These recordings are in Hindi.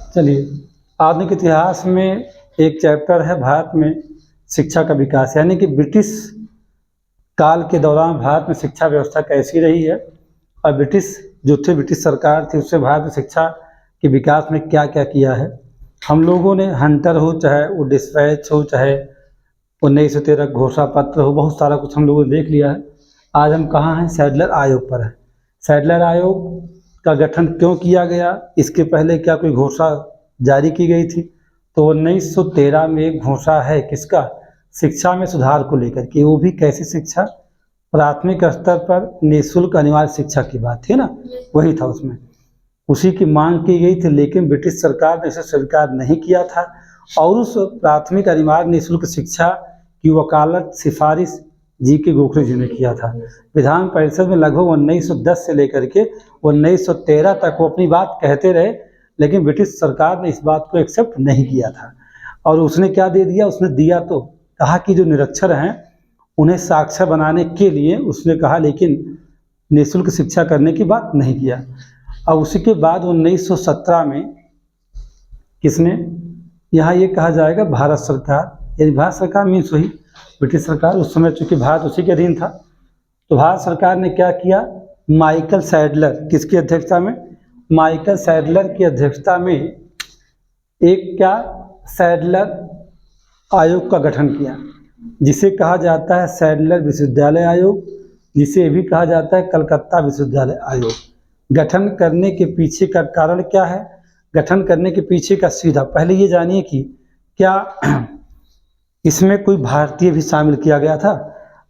चलिए, आधुनिक इतिहास में एक चैप्टर है भारत में शिक्षा का विकास, यानी कि ब्रिटिश काल के दौरान भारत में शिक्षा व्यवस्था कैसी रही है और ब्रिटिश सरकार थी उससे भारत में शिक्षा के विकास में क्या क्या किया है। हम लोगों ने हंटर हो, चाहे वो डिस्पैच हो, चाहे 1913 घोषणा पत्र हो, बहुत सारा कुछ हम लोगों ने देख लिया है। आज हम कहाँ हैं? सैडलर आयोग पर है। सैडलर आयोग का गठन क्यों किया गया, इसके पहले क्या कोई घोषणा जारी की गई थी? तो 1913 में एक घोषणा है किसका? शिक्षा में सुधार को लेकर के। वो भी कैसी शिक्षा? प्राथमिक स्तर पर निःशुल्क अनिवार्य शिक्षा की बात थी ना, वही था उसमें। उसी की मांग की गई थी, लेकिन ब्रिटिश सरकार ने इसे स्वीकार नहीं किया था और उस प्राथमिक अनिवार्य निःशुल्क शिक्षा की वकालत सिफारिश जी के गोखले जी ने किया था। विधान परिषद में लगभग 1910 से लेकर के 1913 तक वो अपनी बात कहते रहे, लेकिन ब्रिटिश सरकार ने इस बात को एक्सेप्ट नहीं किया था। और उसने क्या दे दिया? उसने दिया तो कहा कि जो निरक्षर हैं उन्हें साक्षर बनाने के लिए उसने कहा, लेकिन निःशुल्क शिक्षा करने की बात नहीं किया। और उसी के बाद 1917 में किसने? यहाँ ये कहा जाएगा भारत सरकार, यानी भारत सरकार मीन्स वही ब्रिटिश सरकार, उस समय चूंकि भारत उसी के अधीन था। तो भारत सरकार ने क्या किया? माइकल सैडलर, किसकी अध्यक्षता में? माइकल सैडलर की अध्यक्षता में एक क्या सैडलर आयोग का गठन किया, जिसे कहा जाता है सैडलर विश्वविद्यालय आयोग, जिसे भी कहा जाता है कलकत्ता विश्वविद्यालय आयोग। गठन करने के पीछे का कारण क्या है? गठन करने के पीछे का सीधा, पहले ये जानिए कि क्या इसमें कोई भारतीय भी शामिल किया गया था?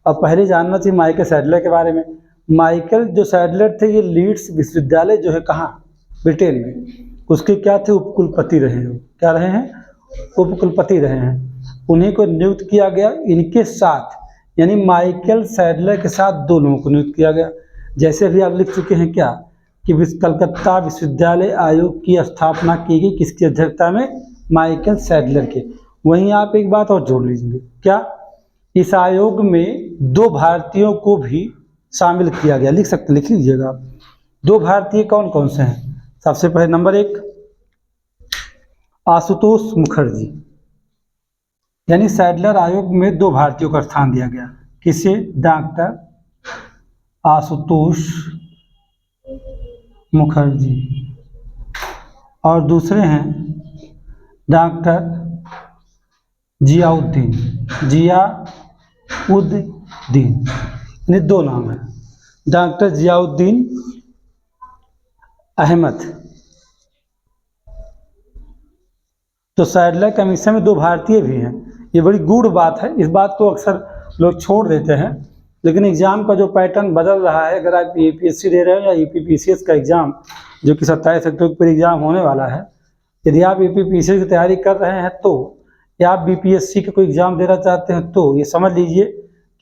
और पहले जानना चाहिए माइकल सैडलर के बारे में। माइकल जो सैडलर थे, ये लीड्स विश्वविद्यालय जो है कहाँ? ब्रिटेन में, उसके क्या थे? उपकुलपति रहे हैं। क्या रहे हैं? उपकुलपति रहे हैं। उन्हीं को नियुक्त किया गया। इनके साथ यानी माइकल सैडलर के साथ दो लोगों को नियुक्त किया गया। जैसे अभी आप लिख चुके हैं क्या कि कलकत्ता विश्वविद्यालय आयोग की स्थापना की गई, किसकी अध्यक्षता में? माइकल सैडलर के। वहीं आप एक बात और जोड़ लीजिए, क्या इस आयोग में दो भारतीयों को भी शामिल किया गया? लिख सकते, लिख लीजिएगा आप। दो भारतीय कौन कौन से हैं? सबसे पहले नंबर 1 आशुतोष मुखर्जी, यानी सैडलर आयोग में दो भारतीयों का स्थान दिया गया। किसे? डॉक्टर आशुतोष मुखर्जी। और दूसरे हैं डॉक्टर जियाउद्दीन, यानी दो नाम है, डॉक्टर जियाउद्दीन अहमद। तो सैडलर कमीशन में दो भारतीय भी हैं। ये बड़ी गूढ़ बात है, इस बात को अक्सर लोग छोड़ देते हैं, लेकिन एग्जाम का जो पैटर्न बदल रहा है, अगर आप यूपीएससी दे रहे हो या यूपीपीसीएस का एग्जाम जो कि 27 अक्टूबर पर एग्जाम होने वाला है, यदि आप यूपीपीसीएस की तैयारी कर रहे हैं तो, या आप बीपीएससी का कोई एग्जाम देना चाहते हैं तो, ये समझ लीजिए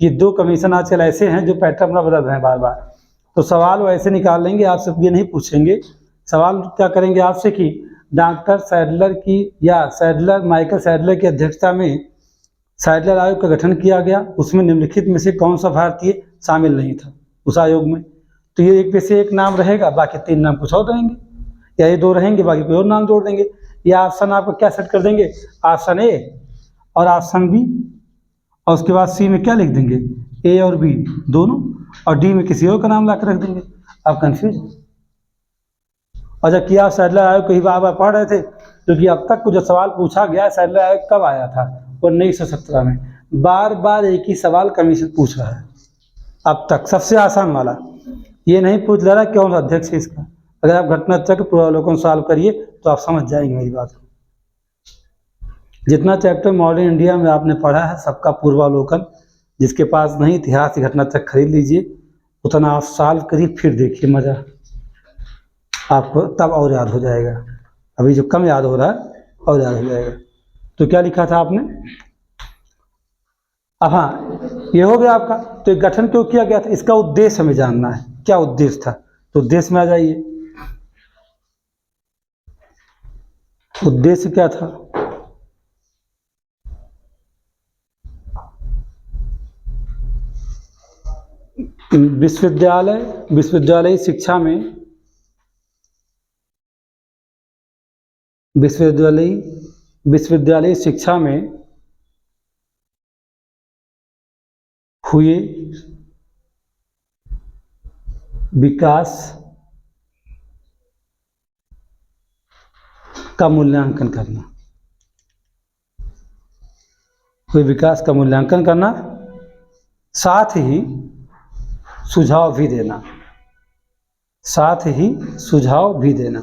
कि दो कमीशन आजकल ऐसे हैं जो पैटर्न अपना बदल रहे हैं बार बार। तो सवाल वो ऐसे निकाल लेंगे, आपसे ये नहीं पूछेंगे। सवाल क्या करेंगे आपसे कि डॉक्टर सैडलर की या माइकल सैडलर की अध्यक्षता में सैडलर आयोग का गठन किया गया, उसमें निम्नलिखित में से कौन सा भारतीय शामिल नहीं था उस आयोग में? तो ये एक में से एक नाम रहेगा, बाकी 3 नाम कुछ और रहेंगे, या ये 2 रहेंगे, बाकी कोई और नाम जोड़ देंगे। या ऑप्शन आपको क्या सेट कर देंगे? ऑप्शन ए और ऑप्शन बी, और उसके बाद सी में क्या लिख देंगे? ए और बी दोनों, और डी में किसी और का नाम ला कर रख देंगे। आप कंफ्यूज। और जबकि आप सैडलर आयोग कई बार पढ़ रहे थे, क्योंकि अब तक को जो सवाल पूछा गया, सैडलर आयोग कब आया था? 1917 में। बार बार एक ही सवाल कमीशन पूछ रहा है अब तक, सबसे आसान वाला। ये नहीं पूछ रहा कौन सा अध्यक्ष है इसका। अगर आप घटना चक्र पूर्वावलोकन सॉल्व करिए तो आप समझ जाएंगे मेरी बात को। जितना चैप्टर मॉडर्न इंडिया में आपने पढ़ा है सबका पूर्वावलोकन, जिसके पास नहीं इतिहास की घटना चक्र खरीद लीजिए, उतना आप सॉल्व करिए, फिर देखिए मजा आपको तब और याद हो जाएगा। अभी जो कम याद हो रहा है और याद हो जाएगा। तो क्या लिखा था आपने? अब हाँ, ये हो गया आपका। तो एक गठन क्यों किया गया था, इसका उद्देश्य हमें जानना है, क्या उद्देश्य था? तो उद्देश्य में आ जाइए। उद्देश्य क्या था? विश्वविद्यालय शिक्षा में विश्वविद्यालय शिक्षा में हुए विकास का मूल्यांकन करना, हुए विकास का मूल्यांकन करना, साथ ही सुझाव भी देना, साथ ही सुझाव भी देना।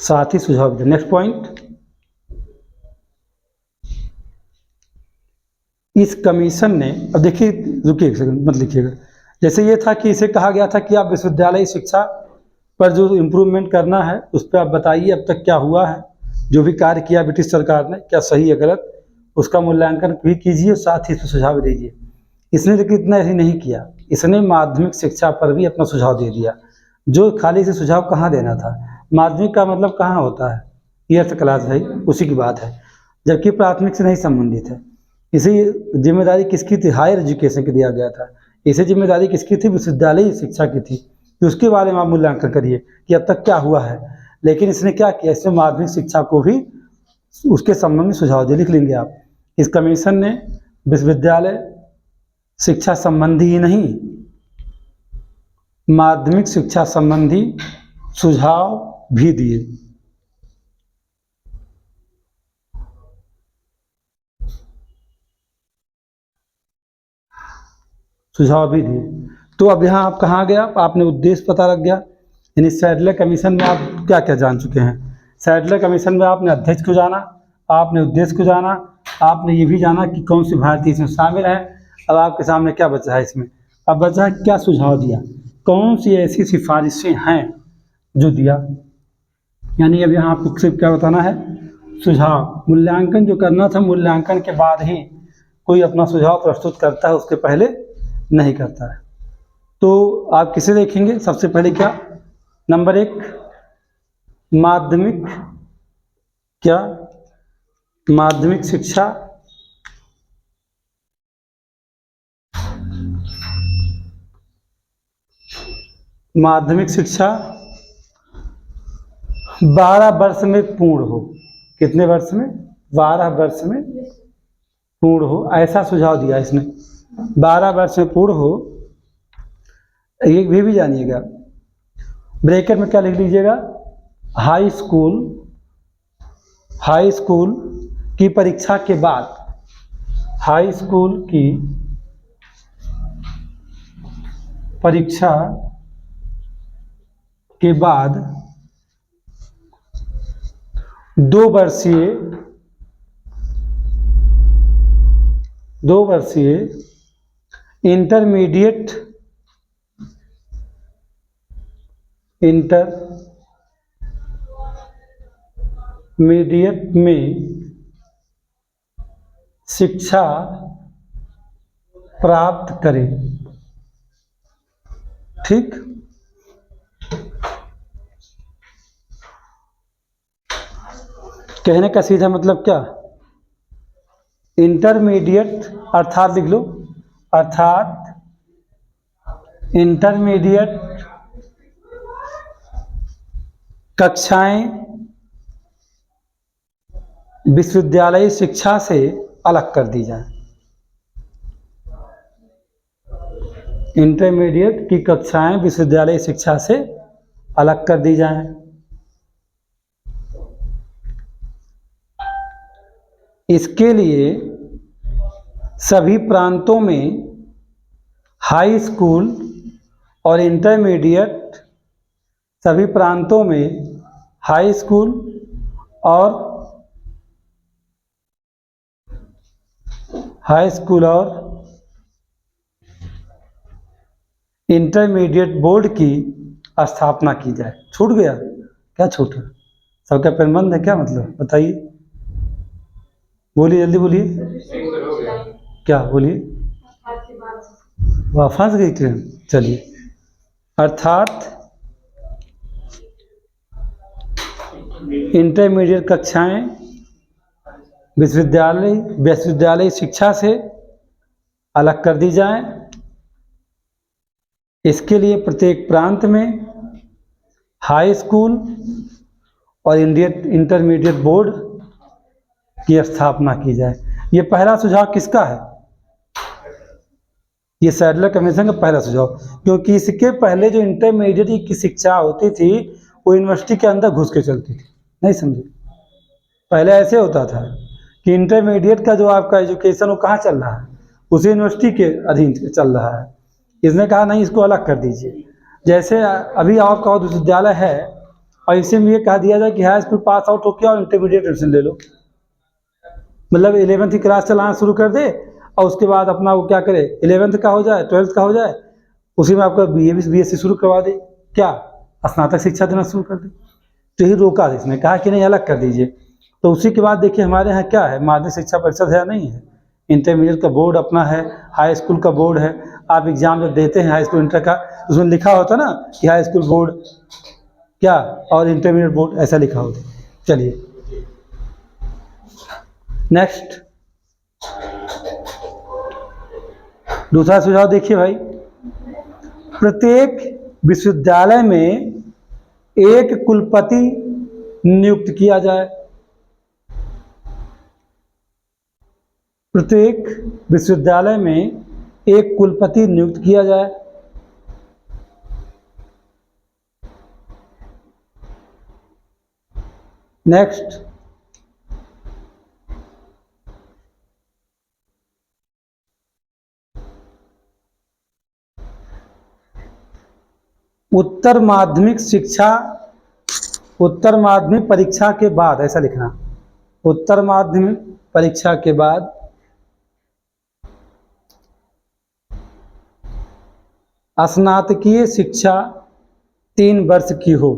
साथ ही सुझाव भी देना। नेक्स्ट पॉइंट, इस कमीशन ने, अब देखिए, रुकिए एक सेकंड, मत लिखिएगा। जैसे ये था कि इसे कहा गया था कि आप विश्वविद्यालय शिक्षा पर जो इम्प्रूवमेंट करना है उस पर आप बताइए अब तक क्या हुआ है, जो भी कार्य किया ब्रिटिश सरकार ने, क्या सही है गलत, उसका मूल्यांकन भी कीजिए और साथ ही सुझाव दीजिए। इसने लेकिन इतना ही नहीं किया, इसने माध्यमिक शिक्षा पर भी अपना सुझाव दे दिया। जो खाली से सुझाव कहाँ देना था, माध्यमिक का मतलब कहाँ होता है, एट्थ क्लास भाई, उसी की बात है, जबकि प्राथमिक से नहीं संबंधित है। इसी जिम्मेदारी किसकी थी, हायर एजुकेशन की दिया गया था। इसे जिम्मेदारी किसकी थी, विश्वविद्यालय शिक्षा की थी कि उसके बारे में आप मूल्यांकन करिए कि अब तक क्या हुआ है। लेकिन इसने क्या किया, इसने माध्यमिक शिक्षा को भी उसके संबंध में सुझाव दिए, लिख लेंगे आप। इस कमीशन ने विश्वविद्यालय शिक्षा संबंधी ही नहीं, माध्यमिक शिक्षा संबंधी सुझाव भी दिए। सुझाव भी दिए। तो अब यहाँ आप कहाँ गया, आपने उद्देश्य पता लग गया। यानी सैडलर कमीशन में आप क्या क्या जान चुके हैं। सैडलर कमीशन में आपने अध्यक्ष को जाना, आपने उद्देश्य को जाना, आपने ये भी जाना कि कौन सी भारतीय इसमें शामिल है। अब आपके सामने क्या बचा है इसमें, अब बचा है क्या सुझाव दिया, कौन सी ऐसी सिफारिशें हैं जो दिया। यानी अब यहाँ आपको सिर्फ क्या बताना है, सुझाव। मूल्यांकन जो करना था, मूल्यांकन के बाद ही कोई अपना सुझाव प्रस्तुत करता है, उसके पहले नहीं करता है। तो आप किसे देखेंगे, सबसे पहले क्या, नंबर 1 माध्यमिक, क्या, माध्यमिक शिक्षा, माध्यमिक शिक्षा 12 वर्ष में पूर्ण हो। कितने वर्ष में, 12 वर्ष में पूर्ण हो, ऐसा सुझाव दिया इसने। 12 वर्ष में पूर्ण हो। एक भी जानिएगा, ब्रैकेट में क्या लिख लीजिएगा, हाई स्कूल, हाई स्कूल की परीक्षा के बाद, हाई स्कूल की परीक्षा के बाद 2 वर्षीय इंटरमीडिएट में शिक्षा प्राप्त करें। ठीक, कहने का सीधा मतलब क्या, इंटरमीडिएट अर्थात लिख लो, अर्थात इंटरमीडिएट कक्षाएं विश्वविद्यालय शिक्षा से अलग कर दी जाए। इंटरमीडिएट की कक्षाएं विश्वविद्यालय शिक्षा से अलग कर दी जाएं। इसके लिए सभी प्रांतों में हाई स्कूल और इंटरमीडिएट, सभी प्रांतों में हाई स्कूल और इंटरमीडिएट बोर्ड की स्थापना की जाए। छूट गया, क्या छूटा, सबका पेनबंद है क्या, मतलब बताइए, बोलिए जल्दी बोलिए, क्या बोलिए, वह फंस गई ट्रेन। चलिए, अर्थात इंटरमीडिएट कक्षाएं विश्वविद्यालय शिक्षा से अलग कर दी जाएं। इसके लिए प्रत्येक प्रांत में हाई स्कूल और इंटरमीडिएट बोर्ड की स्थापना की जाए। ये पहला सुझाव किसका है? ये सैडलर कमीशन का पहला सुझाव, क्योंकि इसके पहले जो इंटरमीडिएट की शिक्षा होती थी वो यूनिवर्सिटी के अंदर घुस के चलती थी। नहीं समझे? पहले ऐसे होता था कि इंटरमीडिएट का जो आपका एजुकेशन वो कहाँ चल रहा है? उसी यूनिवर्सिटी के अधीन चल रहा है। इसने कहा नहीं, इसको अलग कर दीजिए। जैसे अभी आपका विश्वविद्यालय है और इसी में ये कहा दिया जाए कि हाई स्कूल पास आउट होकर और इंटरमीडिएट एडमिशन ले लो, मतलब 11वीं की क्लास चलाना शुरू कर दे और उसके बाद अपना वो क्या करे, 11वीं का हो जाए, 12th का हो जाए, उसी में आपका BSc शुरू करवा दे, क्या स्नातक शिक्षा देना शुरू कर दे। तो ही रोका इसने, कहा कि नहीं अलग कर दीजिए। तो उसी के बाद देखिए हमारे यहाँ क्या है, माध्यमिक शिक्षा परिषद है नहीं है, इंटरमीडिएट का बोर्ड अपना है, हाई स्कूल का बोर्ड है। आप एग्जाम जब देते हैं हाई स्कूल इंटर का, उसमें लिखा होता ना कि हाई स्कूल बोर्ड क्या और इंटरमीडिएट बोर्ड, ऐसा लिखा होता। चलिए नेक्स्ट, दूसरा सुझाव देखिए भाई, प्रत्येक विश्वविद्यालय में एक कुलपति नियुक्त किया जाए। प्रत्येक विश्वविद्यालय में एक कुलपति नियुक्त किया जाए। नेक्स्ट, उत्तर माध्यमिक परीक्षा के बाद, ऐसा लिखना, उत्तर माध्यमिक परीक्षा के बाद स्नातकीय शिक्षा 3 वर्ष की हो।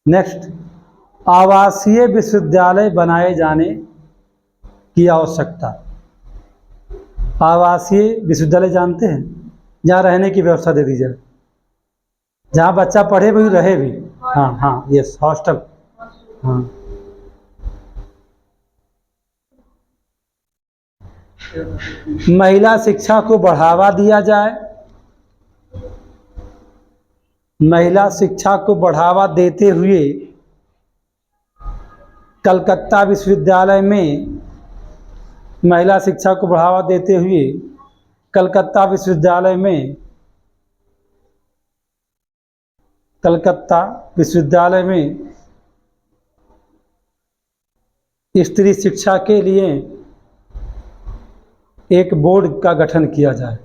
नेक्स्ट, आवासीय विश्वविद्यालय बनाए जाने की आवश्यकता। आवासीय विश्वविद्यालय जानते हैं, जहाँ रहने की व्यवस्था दे दी जाए, जहाँ बच्चा पढ़े भी रहे भी। हाँ हाँ, यस, हॉस्टल। हाँ, महिला शिक्षा को बढ़ावा दिया जाए। महिला शिक्षा को बढ़ावा देते हुए कलकत्ता विश्वविद्यालय में, महिला शिक्षा को बढ़ावा देते हुए कलकत्ता विश्वविद्यालय में स्त्री शिक्षा के लिए एक बोर्ड का गठन किया जाए।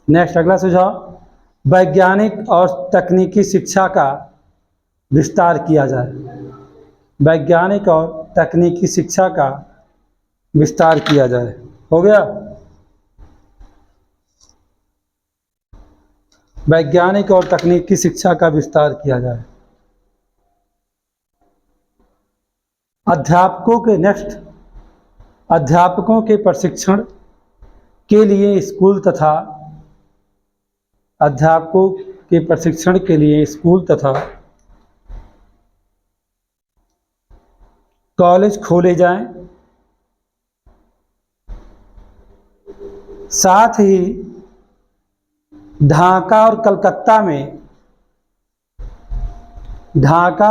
नेक्स्ट, अगला सुझाव, वैज्ञानिक और तकनीकी शिक्षा का विस्तार किया जाए। वैज्ञानिक और तकनीकी शिक्षा का विस्तार किया जाए। हो गया, वैज्ञानिक और तकनीकी शिक्षा का विस्तार किया जाए। अध्यापकों के प्रशिक्षण के लिए स्कूल तथा कॉलेज खोले जाएं। साथ ही ढाका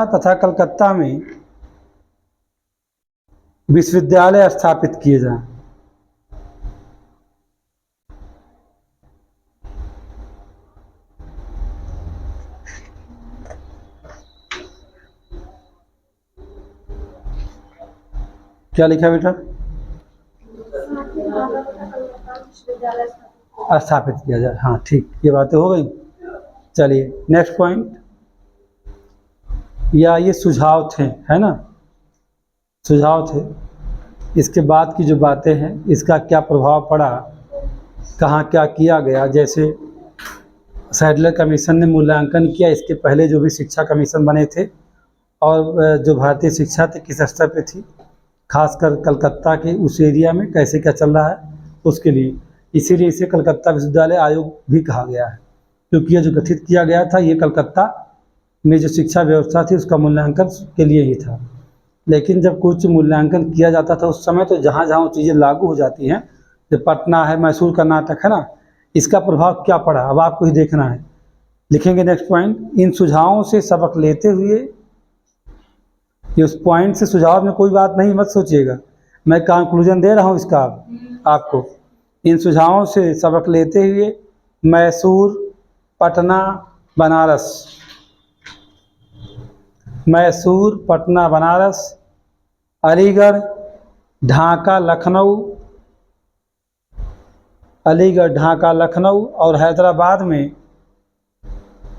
तथा कलकत्ता में विश्वविद्यालय स्थापित किए जाएं। क्या लिखा बेटा? स्थापित किया जाए। हाँ ठीक, ये बातें हो गई। चलिए नेक्स्ट पॉइंट, या ये सुझाव थे, है ना, सुझाव थे। इसके बाद की जो बातें हैं, इसका क्या प्रभाव पड़ा, कहाँ क्या किया गया। जैसे सैडलर कमीशन ने मूल्यांकन किया, इसके पहले जो भी शिक्षा कमीशन बने थे और जो भारतीय शिक्षा थी किस स्तर पे थी, खासकर कलकत्ता के उस एरिया में कैसे क्या चल रहा है उसके लिए। इसीलिए इसे कलकत्ता विश्वविद्यालय आयोग भी कहा गया है, क्योंकि यह जो गठित किया गया था ये कलकत्ता में जो शिक्षा व्यवस्था थी उसका मूल्यांकन के लिए ही था। लेकिन जब कुछ मूल्यांकन किया जाता था उस समय, तो जहाँ जहाँ वो चीज़ें लागू हो जाती हैं, जब पटना है, मैसूर कर्नाटक है ना, इसका प्रभाव क्या पड़ा अब आपको ही देखना है। लिखेंगे नेक्स्ट पॉइंट, इन सुझावों से सबक लेते हुए, ये उस पॉइंट से सुझाव में कोई बात नहीं मत सोचिएगा, मैं कंक्लूजन दे रहा हूँ इसका आपको। इन सुझावों से सबक लेते हुए मैसूर, पटना, बनारस, मैसूर, पटना, बनारस, अलीगढ़, ढाका, लखनऊ, अलीगढ़, ढाका, लखनऊ और हैदराबाद में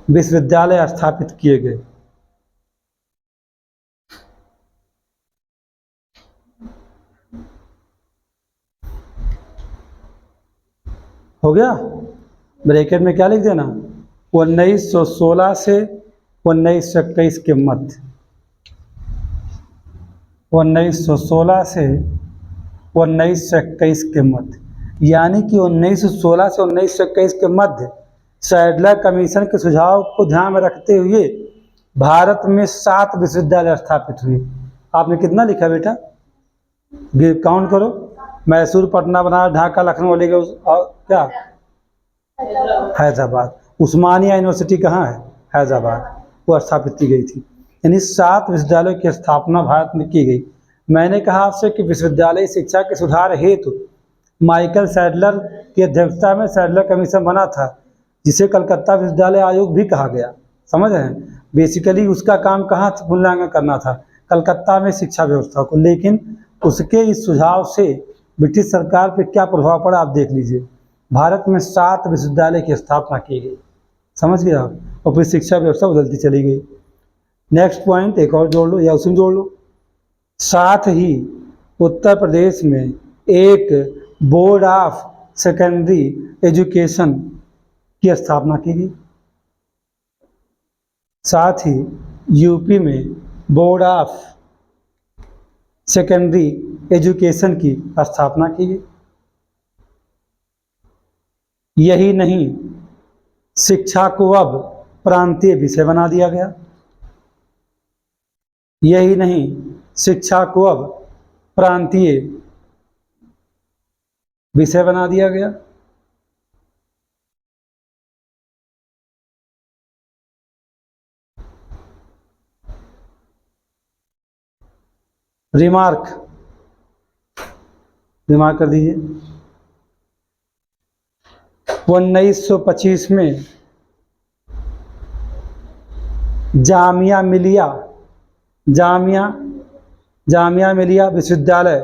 विश्वविद्यालय स्थापित किए गए। हो गया। ब्रैकेट में क्या लिख देना, 1916 से 1921 के मध्य, 1916 से 1921 के मध्य, यानी कि 1916 से 1921 के मध्य सैडलर कमीशन के सुझाव को ध्यान में रखते हुए भारत में 7 विश्वविद्यालय स्थापित हुए। आपने कितना लिखा बेटा, काउंट करो, मैसूर, पटना, बनारस, ढाका, लखनऊ, अलीगढ़ और क्या, हैदराबाद। उस्मानिया यूनिवर्सिटी कहाँ है, हैदराबाद, वो स्थापित की गई थी। यानी 7 विश्वविद्यालयों की स्थापना भारत में की गई। मैंने कहा आपसे कि विश्वविद्यालय शिक्षा के सुधार हेतु माइकल सैडलर की अध्यक्षता में सैडलर कमीशन बना था, जिसे कलकत्ता विश्वविद्यालय आयोग भी कहा गया। समझ रहे हैं, बेसिकली उसका काम कहाँ मूल्यांकन करना था, कलकत्ता में शिक्षा व्यवस्था को। लेकिन उसके इस सुझाव से ब्रिटिश सरकार पर क्या प्रभाव पड़ा आप देख लीजिए। भारत में 7 विश्वविद्यालय की स्थापना की गई, समझ गए आप, और फिर शिक्षा व्यवस्था बदलती चली गई। नेक्स्ट पॉइंट एक और जोड़ लो या उसी में जोड़ लो। साथ ही उत्तर प्रदेश में एक बोर्ड ऑफ सेकेंडरी एजुकेशन की स्थापना की गई। साथ ही यूपी में बोर्ड ऑफ सेकेंडरी एजुकेशन की स्थापना की गई। यही नहीं, शिक्षा को अब प्रांतीय विषय बना दिया गया। यही नहीं, शिक्षा को अब प्रांतीय विषय बना दिया गया। रिमार्क कर दीजिए। 1925 में जामिया मिलिया विश्वविद्यालय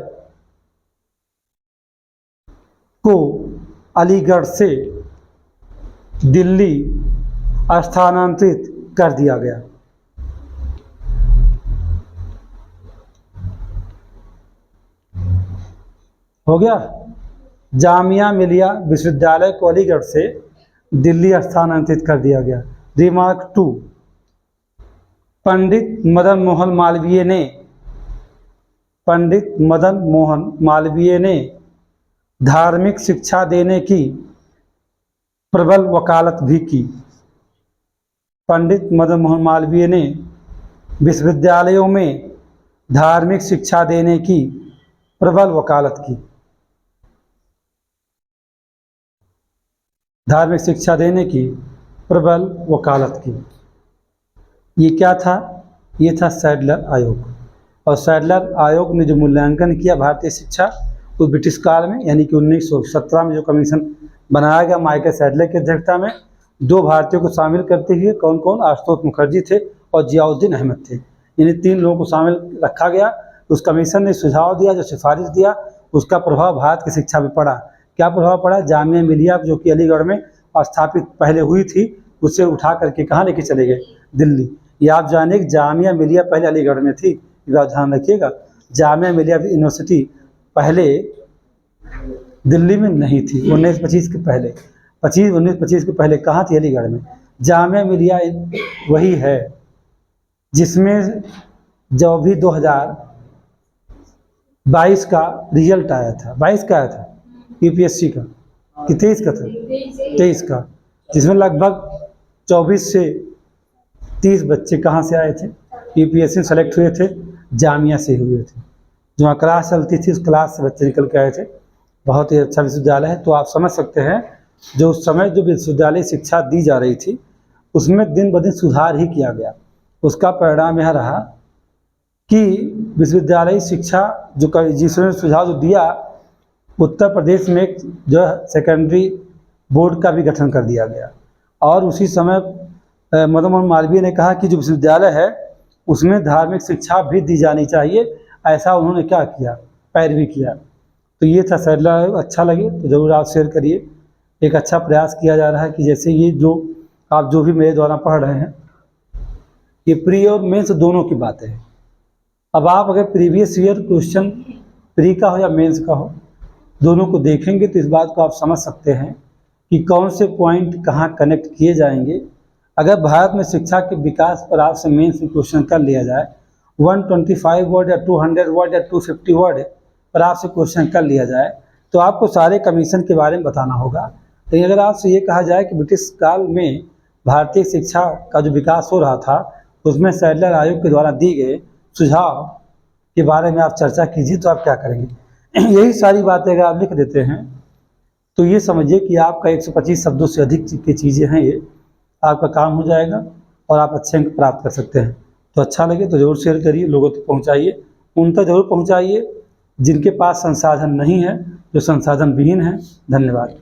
को अलीगढ़ से दिल्ली स्थानांतरित कर दिया गया। हो गया, जामिया मिलिया विश्वविद्यालय को अलीगढ़ से दिल्ली स्थानांतरित कर दिया गया। रिमार्क 2, पंडित मदन मोहन मालवीय ने धार्मिक शिक्षा देने की प्रबल वकालत भी की। पंडित मदन मोहन मालवीय ने विश्वविद्यालयों में धार्मिक शिक्षा देने की प्रबल वकालत की। धार्मिक शिक्षा देने की प्रबल वकालत की। ये क्या था, ये था सैडलर आयोग। और सैडलर आयोग ने जो मूल्यांकन किया भारतीय शिक्षा, उस ब्रिटिश काल में, यानी कि 1917 में जो कमीशन बनाया गया माइकल सैडलर की अध्यक्षता में, 2 भारतीयों को शामिल करते हुए, कौन कौन, आशुतोष मुखर्जी थे और जियाउद्दीन अहमद थे। इन्हीं 3 लोगों को शामिल रखा गया। उस कमीशन ने सुझाव दिया, जो सिफारिश दिया, उसका प्रभाव भारत की शिक्षा में पड़ा। क्या प्रभाव पड़ा, जामिया मिलिया जो कि अलीगढ़ में स्थापित पहले हुई थी, उसे उठा करके कहाँ लेके चले गए, दिल्ली। ये आप जाने कि जामिया मिलिया पहले अलीगढ़ में थी, ये ध्यान रखिएगा। जामिया मिलिया यूनिवर्सिटी पहले दिल्ली में नहीं थी। 1925 के पहले 1925 के पहले कहाँ थी, अलीगढ़ में। जामिया मिलिया वही है जिसमें जो भी 2022 का रिजल्ट आया था, 22 का आया था यूपीएससी का, कि 23 का था, 23 का, जिसमें लगभग 24 से 30 बच्चे कहाँ से आए थे? यूपीएससी सेलेक्ट हुए थे, जामिया से हुए थे। जो क्लास चलती थी उस क्लास से बच्चे निकल के आए थे। बहुत ही अच्छा विश्वविद्यालय है। तो आप समझ सकते हैं जो उस समय जो विश्वविद्यालय शिक्षा दी जा रही थी उसमें दिन ब दिन सुधार ही किया गया। उसका परिणाम यह रहा कि विश्वविद्यालय शिक्षा जिसने सुझाव जो दिया, उत्तर प्रदेश में एक जो सेकेंडरी बोर्ड का भी गठन कर दिया गया। और उसी समय मदन मोहन मालवीय ने कहा कि जो विश्वविद्यालय है उसमें धार्मिक शिक्षा भी दी जानी चाहिए। ऐसा उन्होंने क्या किया, पैरवी किया। तो ये था सैडला। अच्छा लगे तो ज़रूर आप शेयर करिए। एक अच्छा प्रयास किया जा रहा है कि जैसे ये जो आप जो भी मेरे द्वारा पढ़ रहे हैं ये प्री और मेंस दोनों की बातें हैं। अब आप अगर प्रीवियस ईयर क्वेश्चन प्री का हो या मेंस का हो, दोनों को देखेंगे तो इस बात को आप समझ सकते हैं कि कौन से पॉइंट कहाँ कनेक्ट किए जाएंगे। अगर भारत में शिक्षा के विकास पर आपसे मेंस में क्वेश्चन कर लिया जाए, 125 वर्ड या 200 वर्ड या 250 वर्ड पर आपसे क्वेश्चन कर लिया जाए तो आपको सारे कमीशन के बारे में बताना होगा। लेकिन अगर आपसे ये कहा जाए कि ब्रिटिश काल में भारतीय शिक्षा का जो विकास हो रहा था उसमें सैडलर आयोग के द्वारा दिए गए सुझाव के बारे में आप चर्चा कीजिए, तो आप क्या करेंगे? यही सारी बातें अगर आप लिख देते हैं तो ये समझिए कि आपका 125 शब्दों से अधिक की चीज़ें हैं, ये आपका काम हो जाएगा और आप अच्छे अंक प्राप्त कर सकते हैं। तो अच्छा लगे तो ज़रूर शेयर करिए, लोगों तक पहुँचाइए, उन तक ज़रूर पहुँचाइए जिनके पास संसाधन नहीं है, जो संसाधन विहीन है। धन्यवाद।